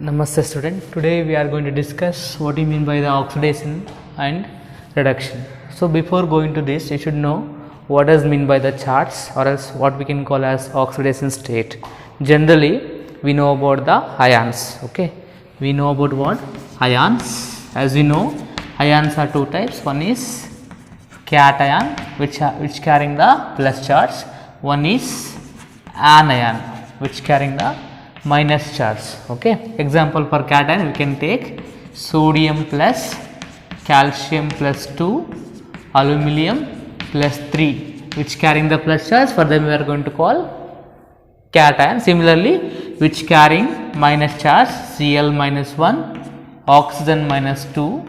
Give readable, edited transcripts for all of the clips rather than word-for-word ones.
Namaste student. Today we are going to discuss what you mean by the oxidation and reduction. So before going to this, you should know what does mean by the charge or else what we can call as oxidation state. Generally we know about the ions. Okay, we know about what? Ions. As we know, ions are two types. One is cation which carrying the plus charge. One is anion which carrying the minus charge. Okay, example for cation we can take sodium plus calcium plus 2, aluminum plus 3 which carrying the plus charge. For them we are going to call cation. Similarly, which carrying minus charge, Cl minus 1, oxygen minus 2,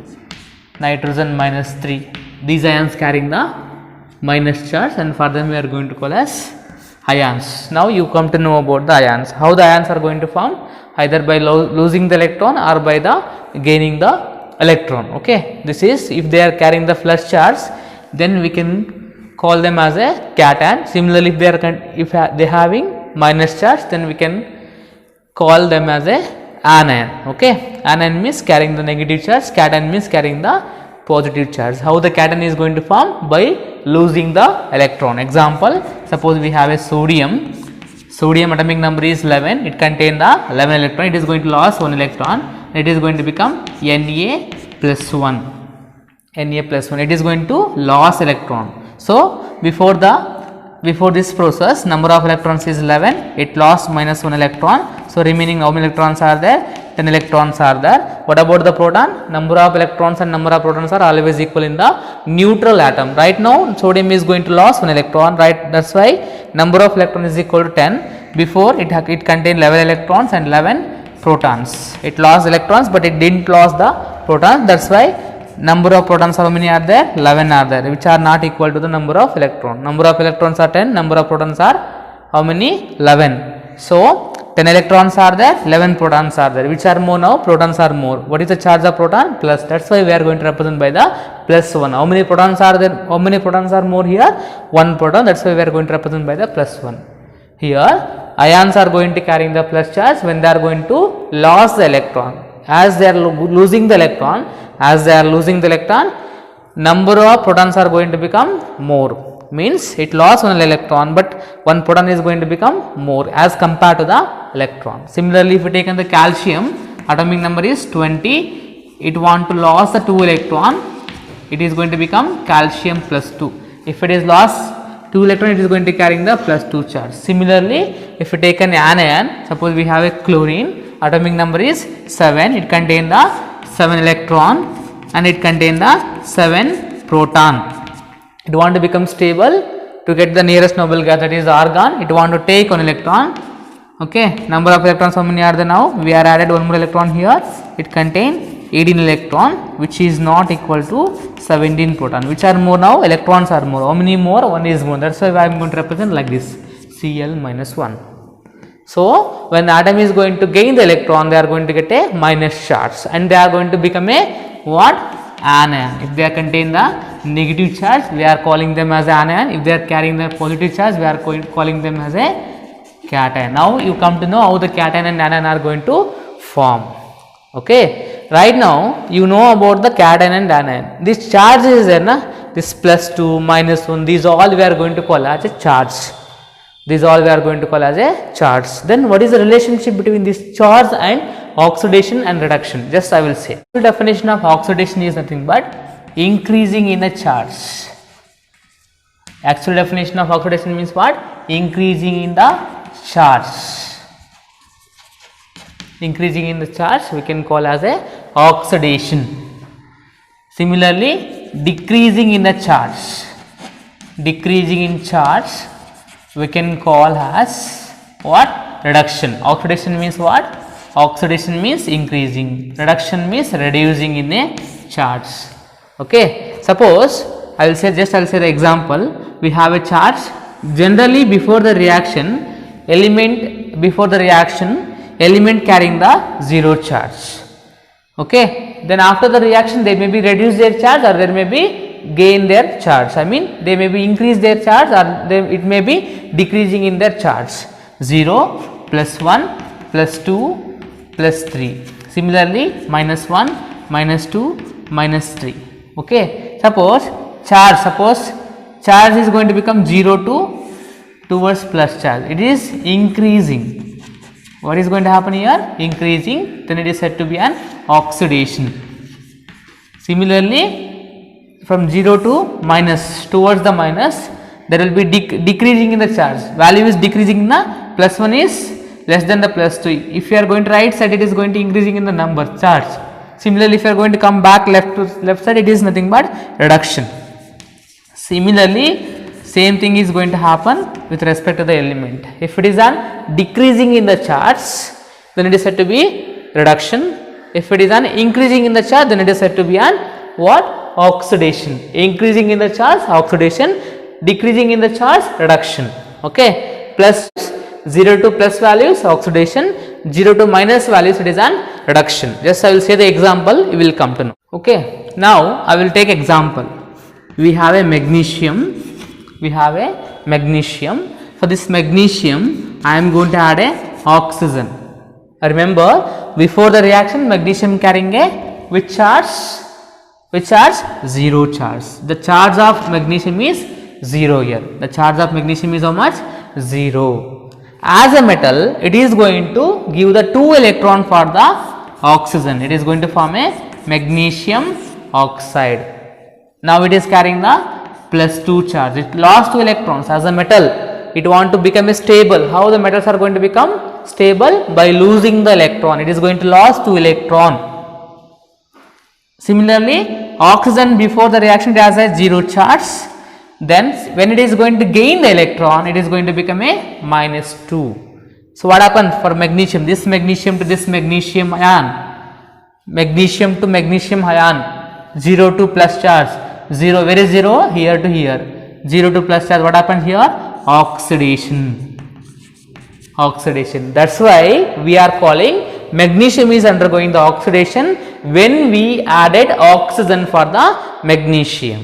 nitrogen minus 3. These ions carrying the minus charge, and for them we are going to call as ions. Now you come to know about the ions. How the ions are going to form? Either by losing the electron or by the gaining the electron. Okay, this is if they are carrying the plus charge, then we can call them as a cation. Similarly, if they having minus charge, then we can call them as a anion. Okay, anion means carrying the negative charge, cation means carrying the positive charge. How the cation is going to form? By losing the electron. Example, suppose we have a sodium atomic number is 11, it contains the 11 electron, it is going to lose 1 electron, it is going to become Na plus 1, it is going to lose electron. So before this process, number of electrons is 11, it lost minus 1 electron, so remaining how many electrons are there? 10 electrons are there. What about the proton? Number of electrons and number of protons are always equal in the neutral atom. Right now sodium is going to lose 1 electron, right? That's why number of electrons is equal to 10. Before it contained 11 electrons and 11 protons. It lost electrons but it didn't lose the protons. That's why number of protons how many are there? 11 are there, which are not equal to the number of electrons. Number of electrons are 10, number of protons are how many? 11. So 10 electrons are there, 11 protons are there. Which are more now? Protons are more. What is the charge of proton? Plus. That's why we are going to represent by the plus 1. How many protons are there? How many protons are more here? 1 proton. That's why we are going to represent by the plus 1. Here ions are going to carrying the plus charge when they are going to lose the electron. As they are losing the electron, number of protons are going to become more. Means it lost 1 electron, but 1 proton is going to become more as compared to the electron. Similarly, if we take the calcium, atomic number is 20, it want to lose the 2 electron, it is going to become calcium plus 2. If it is lost 2 electron, it is going to carrying the plus 2 charge. Similarly, if we take an anion, suppose we have a chlorine, atomic number is 7, it contains the 7 electron and it contains the 7 proton. It want to become stable. To get the nearest noble gas, that is argon, it want to take 1 electron. Okay, number of electrons how many are there now? We are added 1 more electron here, it contains 18 electron, which is not equal to 17 proton. Which are more now? Electrons are more. How many more? 1 is more. That's why I am going to represent like this, Cl minus 1. So when the atom is going to gain the electron, they are going to get a minus charge and they are going to become a what? Anion. If they contain the negative charge, we are calling them as anion. If they are carrying the positive charge, we are calling them as a cation. Now you come to know how the cation and anion are going to form. Okay, right now you know about the cation and anion. This charge is there, na? This plus 2, minus 1, these all we are going to call as a charge. These all we are going to call as a charge. Then what is the relationship between this charge and oxidation and reduction? Just I will say. The definition of oxidation is nothing but increasing in the charge. Actual definition of oxidation means what? Increasing in the charge. Increasing in the charge we can call as a oxidation. Similarly, decreasing in the charge. Decreasing in charge we can call as what? Reduction. Oxidation means what? Oxidation means increasing, reduction means reducing in a charge. Okay, suppose I will say the example. We have a charge. Generally before the reaction, element carrying the 0 charge. Okay, then after the reaction they may be reduce their charge or there may be gain their charge. I mean they may be increase their charge or it may be decreasing in their charge. 0 plus 1 plus 2 plus 3. Similarly, minus 1, minus 2, minus 3. Okay. Suppose charge is going to become 0 towards plus charge. It is increasing. What is going to happen here? Increasing. Then it is said to be an oxidation. Similarly, from 0 to minus towards the minus, there will be decreasing in the charge. Value is decreasing in the plus 1 is less than the plus 2. If you are going to right side, it is going to increasing in the number charge. Similarly, if you are going to come back left side, it is nothing but reduction. Similarly, same thing is going to happen with respect to the element. If it is an decreasing in the charge, then it is said to be reduction. If it is an increasing in the charge, then it is said to be an what? Oxidation. Increasing in the charge, oxidation. Decreasing in the charge, reduction. Okay. Plus 0 to plus values, oxidation. 0 to minus values, it is an reduction. Just I will say the example, you will come to know. Okay. Now I will take example. We have a magnesium. For this magnesium, I am going to add a oxygen. Remember, before the reaction, magnesium carrying a which charge? Which charge? 0 charge. The charge of magnesium is 0 here. The charge of magnesium is how much? 0. As a metal, it is going to give the 2 electron for the oxygen. It is going to form a magnesium oxide. Now it is carrying the plus 2 charge. It lost 2 electrons. As a metal, it want to become a stable. How the metals are going to become stable? By losing the electron. It is going to lose 2 electron. Similarly, oxygen before the reaction it has a 0 charge. Then when it is going to gain the electron, it is going to become a minus 2. So what happened for magnesium? This magnesium to this magnesium ion. Magnesium to magnesium ion. 0 to plus charge. 0, where is 0? Here to here. 0 to plus charge. What happened here? Oxidation. Oxidation. That's why we are calling magnesium is undergoing the oxidation when we added oxygen for the magnesium.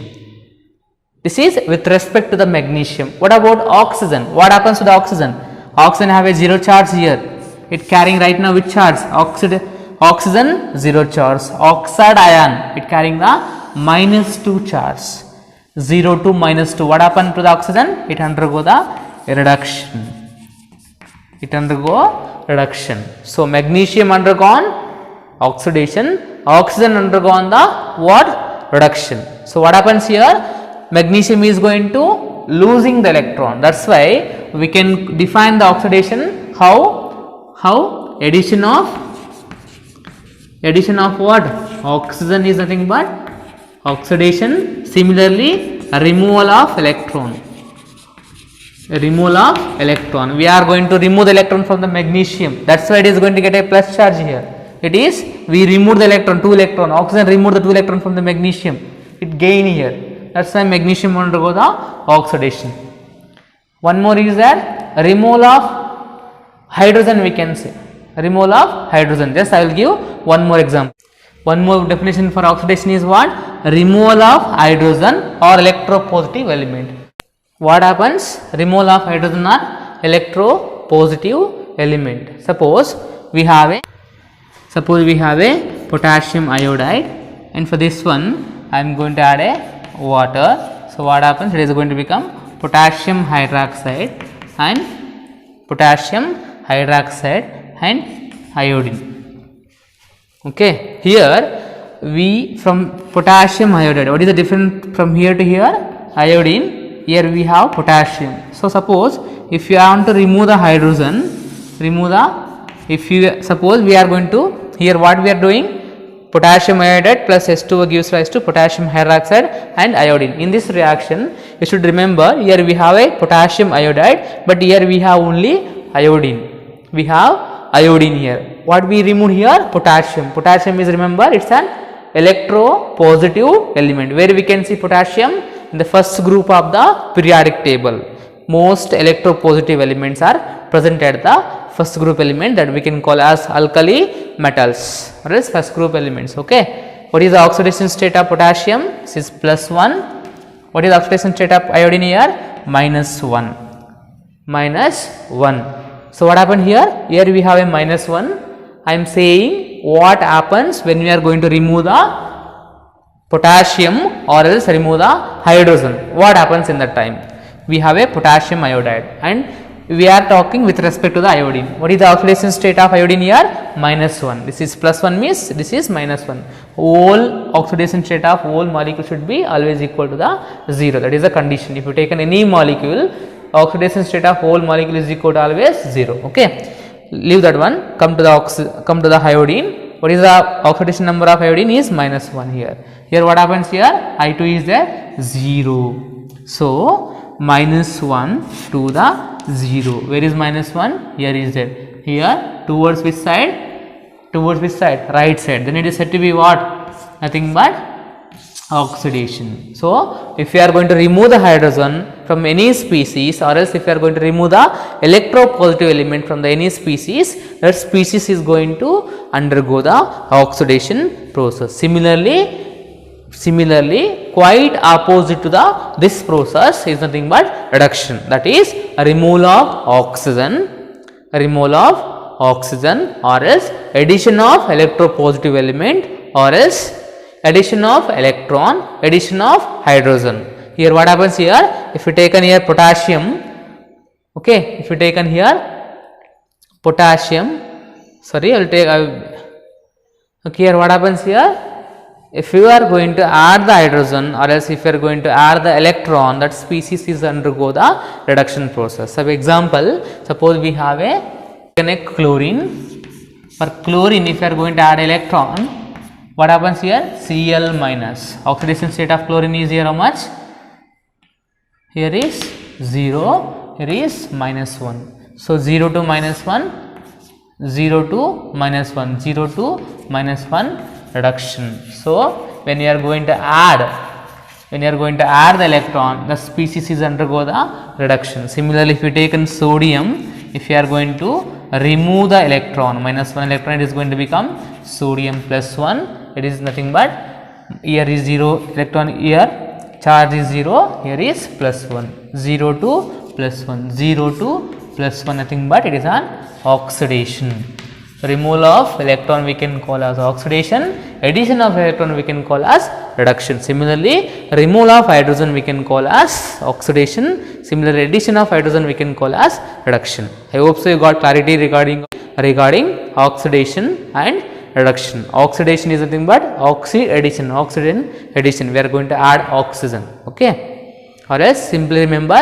This is with respect to the magnesium. What about oxygen? What happens to the oxygen? Oxygen have a 0 charge here. It carrying right now which charge? Oxygen 0 charge. Oxide ion, it carrying the minus 2 charge. 0 to minus 2. What happened to the oxygen? It undergo the reduction. So magnesium undergone oxidation, oxygen undergone the what? Reduction. So what happens here? Magnesium is going to losing the electron. That's why we can define the oxidation how addition of what? Oxygen is nothing but oxidation. Similarly, removal of electron. We are going to remove the electron from the magnesium. That's why it is going to get a plus charge here. It is we remove the electron, 2 electron. Oxygen remove the 2 electron from the magnesium. It gain here. That's why magnesium undergo the oxidation. One more is that removal of hydrogen, we can say. Removal of hydrogen. Just I will give one more example. One more definition for oxidation is what? Removal of hydrogen or electropositive element. What happens? Removal of hydrogen or electropositive element. Suppose we have a potassium iodide, and for this one I am going to add a water. So what happens? It is going to become potassium hydroxide and iodine. Okay, here we from potassium iodide. What is the difference from here to here? Iodine. Here we have potassium. So suppose if you want to remove the hydrogen, suppose we are going to, here what we are doing? Potassium iodide plus H2O gives rise to potassium hydroxide and iodine. In this reaction, you should remember here we have a potassium iodide, but here we have only iodine. We have iodine here. What we remove here? Potassium. Potassium is, remember, it's an electropositive element. Where we can see potassium? In the first group of the periodic table. Most electropositive elements are present at the first group element that we can call as alkali metals, or else first group elements. Okay. What is the oxidation state of potassium? This is +1. What is the oxidation state of iodine here? -1. So what happened here? Here we have a -1 I am saying what happens when we are going to remove the potassium or else remove the hydrogen. What happens in that time? We have a potassium iodide and we are talking with respect to the iodine. What is the oxidation state of iodine here? -1. This is +1 means this is -1. Whole oxidation state of whole molecule should be always equal to the 0. That is the condition. If you take any molecule, oxidation state of whole molecule is equal to always 0. Okay. Leave that one. Come to the iodine. What is the oxidation number of iodine? Is -1 here. Here what happens here? I2 is there 0. So -1 to the 0. Where is -1? Here is there. Here towards which side? Towards which side? Right side. Then it is said to be what? Nothing but oxidation. So if you are going to remove the hydrogen from any species, or else if you are going to remove the electropositive element from the any species, that species is going to undergo the oxidation process. Similarly, quite opposite to this process is nothing but reduction, that is a removal of oxygen or else addition of electropositive element or else addition of electron, addition of hydrogen. Here what happens here? If you taken here potassium, okay, if you taken here potassium, sorry, I will take, okay, here what happens here? If you are going to add the hydrogen or else if you are going to add the electron, that species is undergo the reduction process. For example, suppose we have a chlorine. For chlorine, if you are going to add electron, what happens here? Cl minus. Oxidation state of chlorine is here how much? Here is 0, here is -1. So 0 to -1, 0 to -1, 0 to -1 reduction. So when you are going to add the electron, the species is undergo the reduction. Similarly, if you take in sodium, if you are going to remove the electron, -1 electron, it is going to become sodium +1. It is nothing but here is 0 electron, here charge is 0, here is +1, 0 to +1, 0 to +1, nothing but it is an oxidation. Removal of electron we can call as oxidation, addition of electron we can call as reduction. Similarly, removal of hydrogen we can call as oxidation. Similarly, addition of hydrogen we can call as reduction. I hope so you got clarity regarding oxidation and reduction. Oxidation is nothing but oxidation. We are going to add oxygen. Okay, or else simply remember,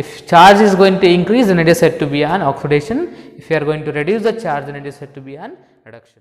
if charge is going to increase, then it is said to be an oxidation. If you are going to reduce the charge, then it is said to be an reduction.